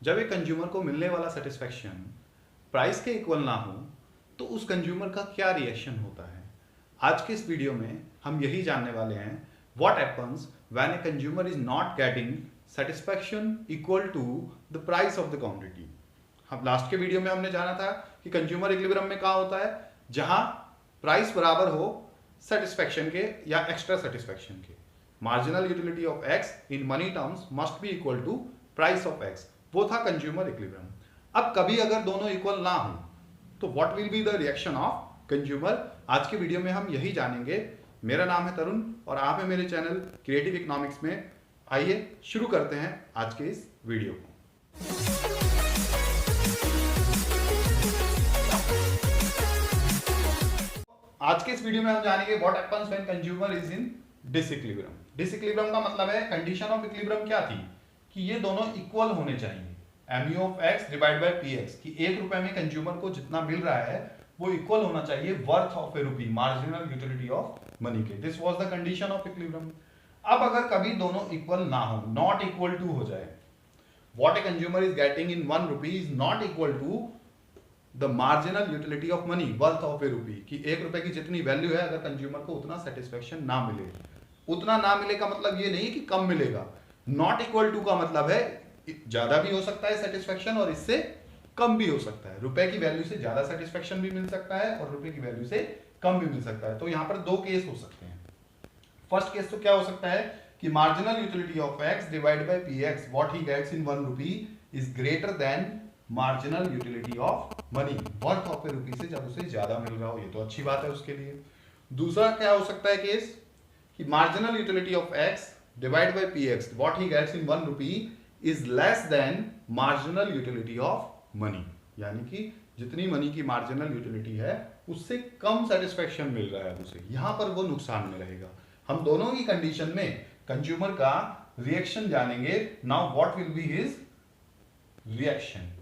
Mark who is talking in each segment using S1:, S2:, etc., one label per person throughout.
S1: जब एक कंज्यूमर को मिलने वाला सेटिस्फेक्शन प्राइस के इक्वल ना हो तो उस कंज्यूमर का क्या रिएक्शन होता है। आज के इस वीडियो में हम यही जानने वाले हैं what happens when a consumer is not getting satisfaction equal to the price of the quantity. हम लास्ट के वीडियो में हमने जाना था कि कंज्यूमर इक्विलिब्रियम में कहाँ होता है, जहां प्राइस बराबर हो सेटिस्फेक्शन के या एक्स्ट्रा सेटिस्फेक्शन के। Marginal utility of X in money terms must be equal to price of X, वो था कंज्यूमर इक्विलिब्रियम। अब कभी अगर दोनों इक्वल ना हो तो what will be the reaction of consumer, आज के वीडियो में हम यही जानेंगे। मेरा नाम है तरुण और आप हैं मेरे चैनल क्रिएटिव इकोनॉमिक्स में। आइए शुरू करते हैं आज के इस वीडियो को। आज के इस वीडियो में हम जानेंगे what happens when consumer is in disequilibrium. Disequilibrium का मतलब है कंडीशन ऑफ इक्विलिब्रियम क्या थी कि ये दोनों इक्वल होने चाहिए। mu of x divide by px कि 1 रुपए में कंज्यूमर को जितना मिल रहा है वो इक्वल होना चाहिए worth of a rupee, marginal utility of money के। This was the condition of equilibrium. अब अगर कभी दोनों इक्वल ना हो, नॉट इक्वल टू हो जाए, what a consumer is getting in 1 rupee is not equal to the marginal utility of money worth of a rupee कि 1 रुपए की जितनी वैल्यू है अगर कंज्यूमर को उतना सेटिस्फेक्शन ना मिले। उतना ना मिले का मतलब ये नहीं कि कम मिलेगा। नॉट इक्वल टू का मतलब है ज्यादा भी हो सकता है सेटिस्फेक्शन और इससे कम भी हो सकता है। रुपए की वैल्यू से ज्यादा सेटिस्फेक्शन भी मिल सकता है और रुपए की वैल्यू से कम भी मिल सकता है। तो यहां पर दो केस हो सकते हैं। फर्स्ट केस तो क्या हो सकता है कि marginal utility of x divide by px what he gets in 1 rupee is greater than marginal utility of money worth of a rupee से जब उसे ज्यादा मिल रहा हो। ये तो अच्छी बात है उसके लिए। दूसरा क्या हो सकता है केस कि marginal utility of x divide by px what he gets in 1 rupee is less than marginal utility of money, यानी कि जितनी मनी की मार्जिनल यूटिलिटी है उससे कम सेटिस्फेक्शन मिल रहा है उसे, यहां पर वो नुकसान में रहेगा। हम दोनों की कंडीशन में कंज्यूमर का रिएक्शन जानेंगे। Now what will be his reaction.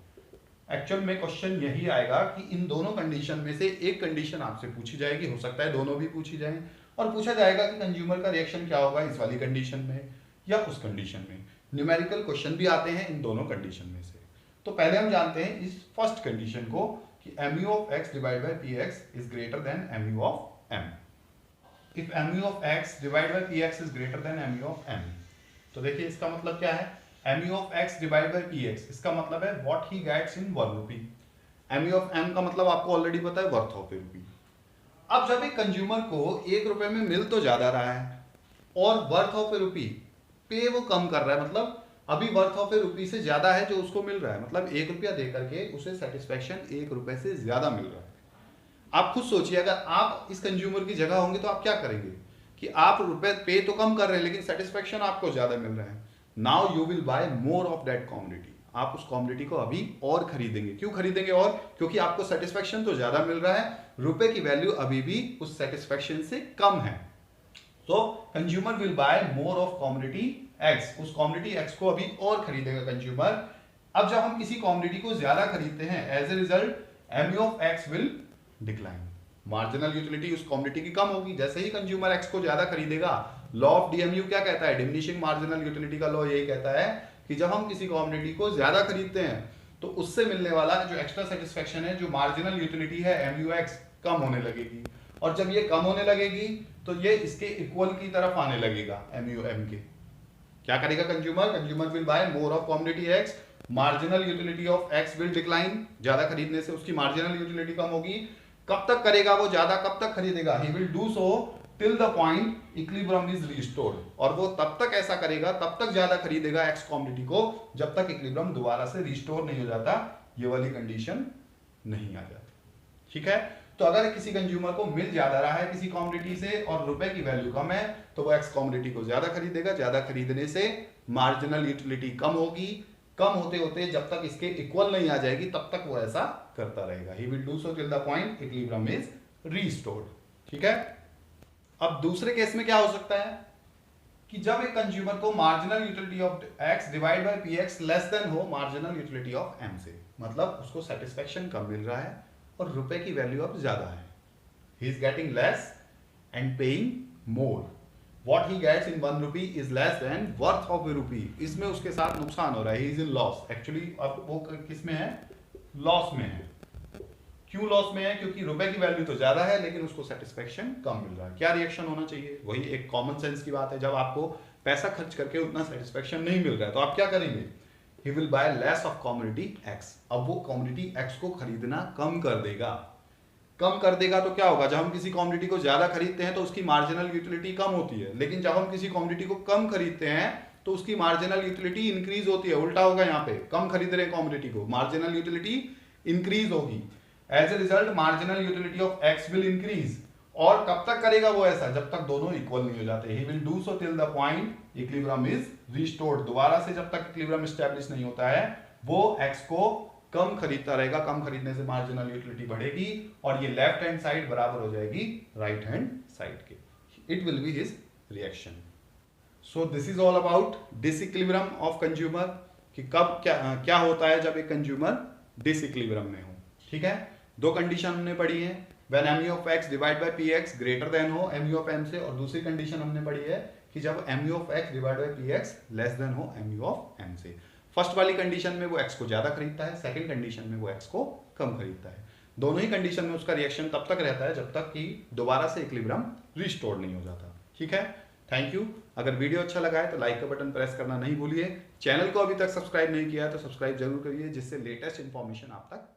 S1: Actual में क्वेश्चन यही आएगा कि इन दोनों कंडीशन में से एक कंडीशन आपसे पूछी जाएगी, हो सकता है दोनों भी पूछी जाए, और पूछा जाएगा कि कंज्यूमर का रिएक्शन क्या होगा इस वाली कंडीशन में या उस कंडीशन में। न्यूमेरिकल क्वेश्चन भी आते हैं इन दोनों कंडीशन में से। तो पहले हम जानते हैं इस फर्स्ट कंडीशन को कि mu of x divide by px is greater than mu of m। If mu of x divide by px is greater than mu of m, तो देखिए इसका मतलब क्या है। mu of x divide by px इसका मतलब है what he gets in 1 rupee. mu of m का मतलब आपको ऑलरेडी पता है वर्थ ऑफ ए रुपी। अब जब एक कंज्यूमर को 1 रुपए में मिल तो ज्यादा रहा है और वर्थ ऑफ ए रुपी पे वो कम कर रहा है, मतलब अभी वर्थ ऑफ ए रुपी से ज्यादा है जो उसको मिल रहा है, मतलब 1 रुपया दे करके उसे सेटिस्फेक्शन 1 रुपए से ज्यादा मिल रहा है। आप खुद सोचिए अगर आप इस कंज्यूमर की जगह होंगे तो आप क्या करेंगे कि आप रुपए पे तो कम कर रहे हैं लेकिन सेटिस्फेक्शन आपको ज्यादा मिल रहा है। Now you will buy more of that commodity. आप उस कमोडिटी को अभी और खरीदेंगे। क्यों खरीदेंगे? और क्योंकि आपको सेटिस्फेक्शन तो ज्यादा मिल रहा है, रुपए की वैल्यू अभी भी उस सेटिस्फेक्शन से कम है। तो consumer will buy more of commodity x, उस कमोडिटी एक्स को अभी और खरीदेगा कंज्यूमर। अब जब हम किसी कमोडिटी को ज्यादा खरीदते हैं as a result mu of x will decline. Marginal utility उस कमोडिटी की कम होगी। जैसे ही कंज्यूमर x को ज्यादा खरीदेगा, लॉ ऑफ डीएमयू क्या कहता है, डिमिनिशिंग मार्जिनल यूटिलिटी का लॉ यही कहता है कि जब हम किसी कमोडिटी को ज्यादा खरीदते हैं तो उससे मिलने वाला जो एक्स्ट्रा सेटिस्फेक्शन है, जो मार्जिनल यूटिलिटी है mu x, कम होने लगेगी। और जब ये कम होने लगेगी तो ये इसके इक्वल की तरफ आने लगेगा mu m के। क्या करेगा consumer? Consumer will buy more of commodity x, marginal utility of x will decline. ज्यादा खरीदने से उसकी मार्जिनल यूटिलिटी कम होगी। कब तक करेगा वो ज्यादा? कब तक खरीदेगा? He will do so till the point equilibrium is restored. और वो तब तक ऐसा करेगा, तब तक ज्यादा खरीदेगा x कमोडिटी को जब तक इक्विलिब्रियम दोबारा से रिस्टोर नहीं हो जाता, ये वाली कंडीशन नहीं आ जाती। ठीक है, तो अगर किसी कंज्यूमर को मिल ज्यादा रहा है किसी कमोडिटी से और रुपए की वैल्यू कम है तो वो एक्स कमोडिटी को ज्यादा खरीदेगा। ज्यादा खरीदने से मार्जिनल यूटिलिटी कम होगी। कम होते होते जब तक इसके इक्वल नहीं आ जाएगी तब तक वो ऐसा करता रहेगा। He will do so till the point equilibrium is restored. ठीक है, अब दूसरे केस में क्या हो सकता है कि जब एक कंज्यूमर को marginal utility of x divide by px less than हो मार्जिनल यूटिलिटी ऑफ m से, मतलब उसको सेटिस्फेक्शन कम मिल रहा है और रुपए की वैल्यू अब ज्यादा है। He is getting less and paying more. What he gets in 1 rupee is less than worth of a rupee. इसमें उसके साथ नुकसान हो रहा है, he is in loss. Actually अब वो किस में है, लॉस में है। क्यों लॉस में है, क्योंकि रुपए की वैल्यू तो ज्यादा है लेकिन उसको सेटिस्फेक्शन कम मिल रहा है। क्या रिएक्शन होना चाहिए, वही एक कॉमन सेंस की बात है। जब आपको पैसा खर्च करके उतना सेटिस्फेक्शन नहीं मिल रहा है तो आप क्या करेंगे, he will buy less of commodity x. अब वो कमोडिटी एक्स को खरीदना कम कर देगा। कम कर देगा तो क्या होगा, जब हम किसी कमोडिटी को ज्यादा खरीदते हैं तो उसकी मार्जिनल यूटिलिटी कम होती है, लेकिन जब हम किसी कमोडिटी को कम खरीदते हैं तो उसकी मार्जिनल यूटिलिटी इंक्रीज होती है। उल्टा होगा, यहाँ पे कम खरीद रहे कमोडिटी को, मार्जिनल यूटिलिटी इंक्रीज होगी। As a result marginal utility of X will increase. और कब तक करेगा वो ऐसा, जब तक दोनों इक्वल नहीं हो जाते। He will do so till the point equilibrium is restored. दोबारा से जब तक इक्विलिब्रियम एस्टैब्लिश नहीं होता है वो एक्स को कम खरीदता रहेगा। कम खरीदने से मार्जिनल यूटिलिटी बढ़ेगी और ये लेफ्ट हैंड साइड बराबर हो जाएगी राइट हैंड साइड के। It will be his reaction. So this is all about disequilibrium of consumer, कि कब क्या होता है जब एक कंज्यूमर डिसइक्विलिब्रियम में हो। ठीक है, दो कंडीशन हमने पढ़ी है, when mu of x divide by px greater than हो mu ऑफ m से, और दूसरी कंडीशन हमने पढ़ी है कि जब mu of x divide by px less than हो mu ऑफ m से। फर्स्ट वाली कंडीशन में वो x को ज्यादा खरीदता है, सेकंड कंडीशन में वो x को कम खरीदता है। दोनों ही कंडीशन में उसका रिएक्शन तब तक रहता है जब तक कि दोबारा से इक्विलिब्रियम रिस्टोर नहीं हो जाता। ठीक है, थैंक यू। अगर वीडियो अच्छा लगा है तो लाइक का बटन प्रेस करना नहीं भूलिए। चैनल को अभी तक सब्सक्राइब नहीं किया है तो सब्सक्राइब जरूर करिए, जिससे लेटेस्ट इंफॉर्मेशन आप तक